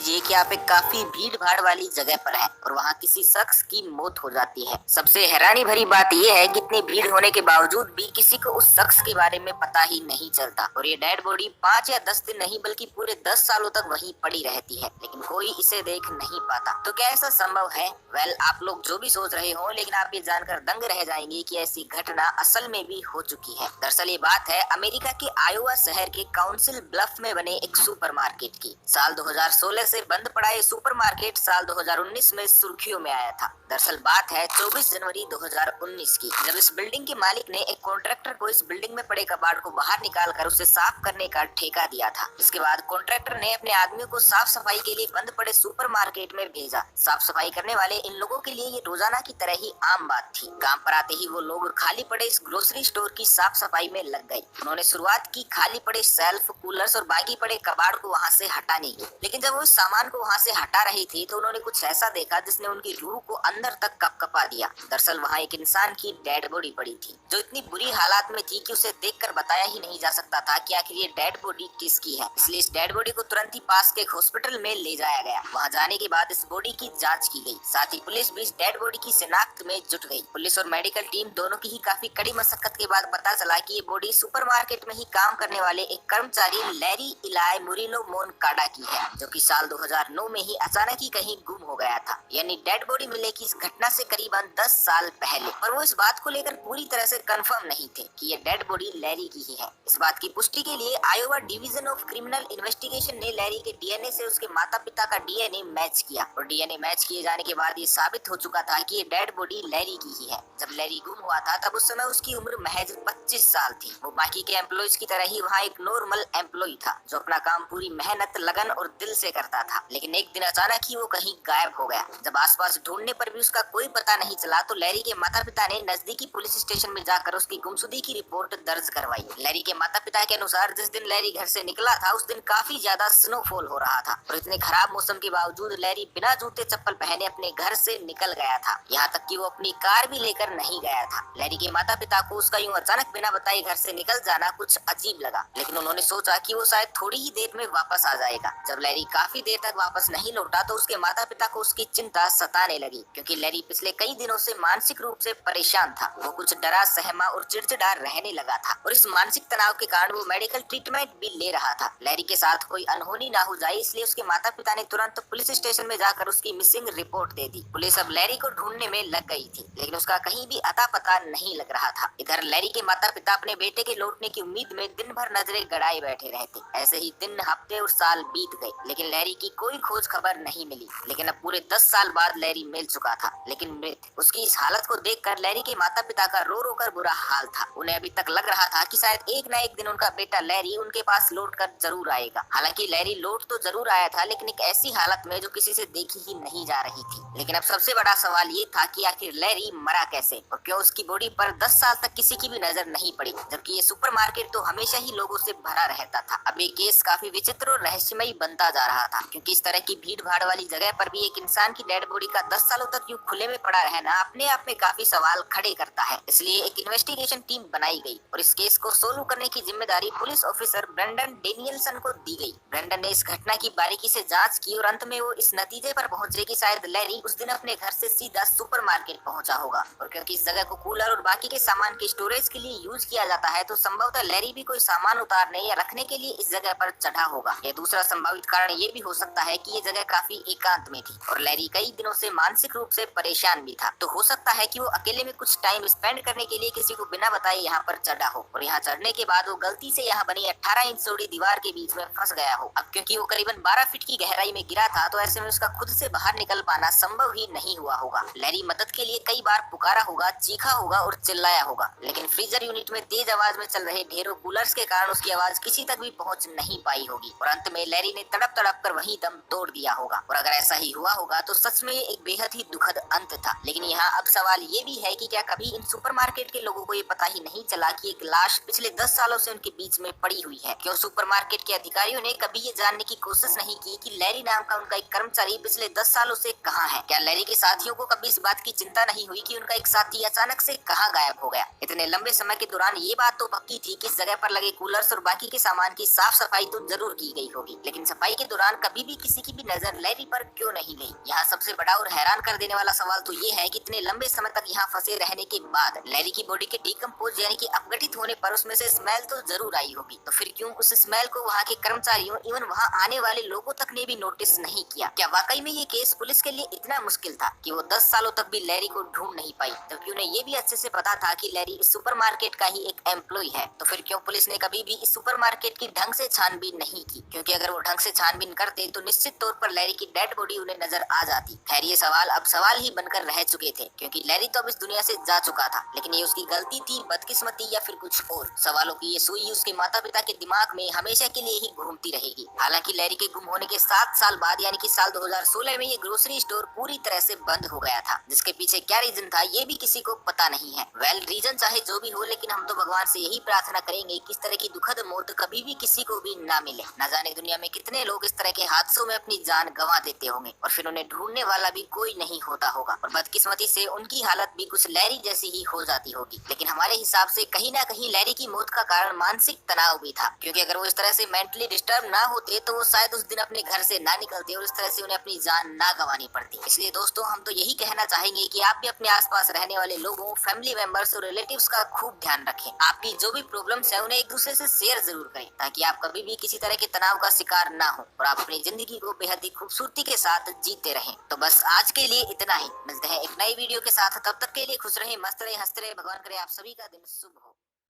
लीजिए कि आप एक काफी भीड़ भाड़ वाली जगह पर हैं और वहाँ किसी शख्स की मौत हो जाती है। सबसे हैरानी भरी बात यह है कि इतनी भीड़ होने के बावजूद भी किसी को उस शख्स के बारे में पता ही नहीं चलता और ये डेड बॉडी 5 या 10 दिन नहीं बल्कि पूरे 10 सालों तक वहीं पड़ी रहती है, लेकिन कोई इसे देख नहीं पाता। तो क्या ऐसा संभव है? आप लोग जो भी सोच रहे हो, लेकिन आप ये जानकर दंग रह जाएंगे कि ऐसी घटना असल में भी हो चुकी है। दरअसल ये बात है अमेरिका के आयोवा शहर के काउंसिल ब्लफ में बने एक सुपरमार्केट की। साल 2016 से बंद पड़ा ये सुपरमार्केट साल 2019 में सुर्खियों में आया था। दरअसल बात है 24 जनवरी 2019 की, जब इस बिल्डिंग के मालिक ने एक कॉन्ट्रैक्टर को इस बिल्डिंग में पड़े कबाड़ को बाहर निकाल कर उसे साफ करने का ठेका दिया था। इसके बाद कॉन्ट्रैक्टर ने अपने आदमियों को साफ सफाई के लिए बंद पड़े सुपरमार्केट में भेजा। साफ सफाई करने वाले इन लोगों के लिए ये रोजाना की तरह ही आम बात थी। काम पर आते ही वो लोग खाली पड़े इस ग्रोसरी स्टोर की साफ सफाई में लग गए। उन्होंने शुरुआत की खाली पड़े शेल्फ, कूलर्स और बाकी पड़े कबाड़ को वहाँ से हटाने की। लेकिन जब वो इस सामान को वहाँ से हटा रहे थे तो उन्होंने कुछ ऐसा देखा जिसने उनकी रूह को अंदर तक कपकपा दिया। दरअसल वहाँ एक इंसान की डेड बॉडी पड़ी थी, जो इतनी बुरी हालात में थी कि उसे देखकर बताया ही नहीं जा सकता था कि आखिर ये डेड बॉडी किसकी है। इसलिए इस डेड बॉडी को तुरंत ही पास के एक हॉस्पिटल में ले जाया गया। वहाँ जाने के बाद इस बॉडी की जांच की गई। साथ ही पुलिस भी इस डेड बॉडी की शिनाख्त में जुट गई। पुलिस और मेडिकल टीम दोनों की ही काफी कड़ी मशक्कत के बाद पता चला कि ये बॉडी सुपरमार्केट में ही काम करने वाले एक कर्मचारी लैरी इलाई मुरिलो मोनकाडा की है, जो कि साल 2009 में ही अचानक ही कहीं गुम हो गया था। यानी डेड बॉडी मिलने की इस घटना से करीबन 10 साल पहले। पर वो इस बात को लेकर पूरी तरह से कंफर्म नहीं थे कि ये डेड बॉडी लैरी की ही है। इस बात की पुष्टि के लिए Iowa division of criminal investigation ने लैरी के डीएनए से उसके माता पिता का डीएनए मैच किया और डीएनए मैच किए जाने के बाद ये साबित हो चुका था कि ये डेड बॉडी लैरी की ही है। जब लैरी गुम हुआ था तब उस समय उसकी उम्र महज 25 साल थी। वो बाकी के एम्प्लॉइज की तरह ही वहाँ एक नॉर्मल एम्प्लॉय था, जो अपना काम पूरी मेहनत, लगन और दिल से करता था। लेकिन एक दिन अचानक ही वो कहीं गायब हो गया। जब आसपास ढूंढने पर भी उसका कोई पता नहीं चला तो लैरी के माता पिता ने नजदीकी पुलिस स्टेशन में जाकर उसकी गुमशुदगी की रिपोर्ट दर्ज करवाई। लैरी के माता पिता के अनुसार जिस दिन लैरी घर से निकला था उस दिन काफी ज्यादा स्नोफॉल हो रहा था और इतने खराब मौसम के बावजूद लैरी बिना जूते चप्पल पहने अपने घर से निकल गया था। यहाँ तक कि वो अपनी कार भी लेकर नहीं गया था। लैरी के माता पिता को उसका यूं अचानक बिना बताए घर से निकल जाना कुछ अजीब लगा, लेकिन उन्होंने सोचा कि वो शायद थोड़ी ही देर में वापस आ जाएगा। जब लैरी काफी देर तक वापस नहीं लौटा तो उसके माता पिता को उसकी चिंता सताने लगी, क्योंकि लैरी पिछले कई दिनों से मानसिक रूप से परेशान था। वो कुछ डरा सहमा और चिड़चिड़ा रहने लगा था और इस मानसिक तनाव के कारण वो मेडिकल ट्रीटमेंट भी ले रहा था। लैरी के साथ कोई अनहोनी ना हो जाए इसलिए उसके माता पिता ने तुरंत पुलिस स्टेशन में जाकर उसकी मिसिंग रिपोर्ट दे दी। पुलिस अब लैरी को ढूंढने में लग गई थी, लेकिन उसका कहीं भी अता पता नहीं लग रहा था। इधर लैरी के माता पिता अपने बेटे के लौटने की उम्मीद में दिन भर नजरें गड़ाए बैठे रहते। ऐसे ही दिन, हफ्ते और साल बीत गए, लेकिन लैरी की कोई खोज खबर नहीं मिली। लेकिन अब पूरे 10 साल बाद लैरी मिल चुका था, लेकिन मृत। उसकी इस हालत को देखकर लैरी के माता पिता का रो रो कर बुरा हाल था। उन्हें अभी तक लग रहा था कि शायद एक न एक दिन उनका बेटा लैरी उनके पास लौट कर जरूर आएगा। हालांकि लैरी लौट तो जरूर आया था, लेकिन एक ऐसी हालत में जो किसी से देखी ही नहीं जा रही थी। लेकिन अब सबसे बड़ा सवाल ये था कि आखिर लैरी मरा कैसे और क्यों उसकी बॉडी पर 10 साल तक किसी की भी नजर नहीं पड़ी, जबकि ये सुपरमार्केट तो हमेशा ही लोगों से भरा रहता था। अब ये केस काफी विचित्र और रहस्यमयी बनता जा रहा था, क्योंकि इस तरह की भीड़ भाड़ वाली जगह पर भी एक इंसान की डेड बॉडी का 10 सालों तक यूं खुले में पड़ा रहना अपने आप में काफी सवाल खड़े करता है। इसलिए एक इन्वेस्टिगेशन टीम बनाई गई और इस केस को सोल्व करने की जिम्मेदारी पुलिस ऑफिसर ब्रेंडन डेनियल्सन को दी गई। ब्रेंडन ने इस घटना की बारीकी से जांच की और अंत में वो इस नतीजे पर पहुंचे कि शायद लैरी उस दिन अपने घर से सीधा सुपरमार्केट पहुंचा होगा। और क्योंकि इस जगह को कूलर और बाकी के सामान के स्टोरेज के लिए यूज किया जाता है, तो संभवतः लैरी भी कोई सामान उतारने या रखने के लिए इस जगह पर चढ़ा होगा। यह दूसरा संभावित कारण ये भी हो सकता है कि ये जगह काफी एकांत में थी और लैरी कई दिनों से मानसिक रूप से परेशान भी था। तो हो सकता है कि वो अकेले में कुछ टाइम स्पेंड करने के लिए किसी को बिना बताए यहाँ पर चढ़ा हो और यहाँ चढ़ने के बाद वो गलती से यहाँ बनी 18 इंच चौड़ी दीवार के बीच में फंस गया हो। अब क्योंकि वो करीबन 12 फीट की गहराई में गिरा था, तो ऐसे में उसका खुद से बाहर निकल पाना संभव ही नहीं हुआ होगा। लैरी मदद के लिए कई बार पुकारा होगा, चीखा होगा और चिल्लाया होगा, लेकिन फ्रीजर यूनिट में तेज आवाज में चल रहे ढेरों कूलर्स के कारण उसकी आवाज किसी तक भी पहुंच नहीं पाई होगी और अंत में लैरी ने तड़प तड़प कर वहीं दम तोड़ दिया होगा। और अगर ऐसा ही हुआ होगा तो सच में एक बेहद ही दुखद अंत था। लेकिन यहाँ अब सवाल ये भी है कि क्या कभी इन सुपरमार्केट के लोगों को ये पता ही नहीं चला कि एक लाश पिछले 10 सालों से उनके बीच में पड़ी हुई है? क्यों सुपरमार्केट के अधिकारियों ने कभी ये जानने की कोशिश नहीं की कि लैरी नाम का उनका एक कर्मचारी पिछले 10 सालों से कहाँ है? क्या लैरी के साथियों को कभी इस बात की चिंता नहीं हुई कि उनका एक साथी अचानक से कहाँ गायब हो गया? इतने लंबे समय के दौरान ये बात तो पक्की थी कि इस जगह पर लगे कूलर्स और बाकी के सामान की साफ सफाई तो जरूर की गई होगी, लेकिन सफाई के दौरान कभी कभी भी किसी की भी नजर लैरी पर क्यों नहीं गई। यहाँ सबसे बड़ा और हैरान कर देने वाला सवाल तो ये है कि इतने लंबे समय तक यहाँ फंसे रहने के बाद लैरी की बॉडी के डिकम्पोज यानी कि अपघटित होने पर उसमें से स्मेल तो जरूर आई होगी, तो फिर क्यों उस स्मेल को वहाँ के कर्मचारियों इवन वहाँ आने वाले लोगों तक ने भी नोटिस नहीं किया। क्या वाकई में ये केस पुलिस के लिए इतना मुश्किल था कि वो 10 सालों तक भी लैरी को ढूंढ नहीं पाई, जबकि उन्हें ये भी अच्छे से पता था कि लैरी इस सुपरमार्केट का ही एक एम्प्लॉय है। तो फिर क्यों पुलिस ने कभी भी इस सुपरमार्केट की ढंग से छानबीन नहीं की, क्योंकि अगर वो ढंग से छानबीन करते तो निश्चित तौर पर लैरी की डेड बॉडी उन्हें नजर आ जाती। खैर ये सवाल अब सवाल ही बनकर रह चुके थे, क्योंकि लैरी तो अब इस दुनिया से जा चुका था, लेकिन ये उसकी गलती थी, बदकिस्मती या फिर कुछ और। सवालों की ये सुई उसके माता पिता के दिमाग में हमेशा के लिए ही घूमती रहेगी। हालांकि लैरी के गुम होने के 7 साल बाद यानी कि साल 2016 में ये ग्रोसरी स्टोर पूरी तरह से बंद हो गया था, जिसके पीछे क्या रीजन था ये भी किसी को पता नहीं है। वेल रीजन चाहे जो भी हो, लेकिन हम तो भगवान से यही प्रार्थना करेंगे कि इस तरह की दुखद मौत कभी भी किसी को भी ना मिले। न जाने दुनिया में कितने लोग इस तरह के हादसों में अपनी जान गंवा देते होंगे और फिर उन्हें ढूंढने वाला भी कोई नहीं होता होगा, और बदकिस्मती से उनकी हालत भी कुछ लैरी जैसी ही हो जाती होगी। लेकिन हमारे हिसाब से कहीं ना कहीं लैरी की मौत का कारण मानसिक तनाव भी था, क्योंकि अगर वो इस तरह से मेंटली डिस्टर्ब ना होते तो वो शायद उस दिन अपने घर से ना निकलते और इस तरह से उन्हें अपनी जान ना गंवानी पड़ती। इसलिए दोस्तों हम तो यही कहना चाहेंगे कि आप भी अपने आसपास रहने वाले लोगों, फैमिली मेंबर्स और रिलेटिव्स का खूब ध्यान रखें। आपकी जो भी प्रॉब्लम्स है उन्हें एक दूसरे से शेयर जरूर करें, ताकि आप कभी भी किसी तरह के तनाव का शिकार ना हो और आप अपनी जिंदगी को बेहद ही खूबसूरती के साथ जीते रहें। तो बस आज के लिए इतना ही, मिलते हैं एक नई वीडियो के साथ। तब तक के लिए खुश रहें, मस्त रहें, हंसते रहें। भगवान करे आप सभी का दिन शुभ हो।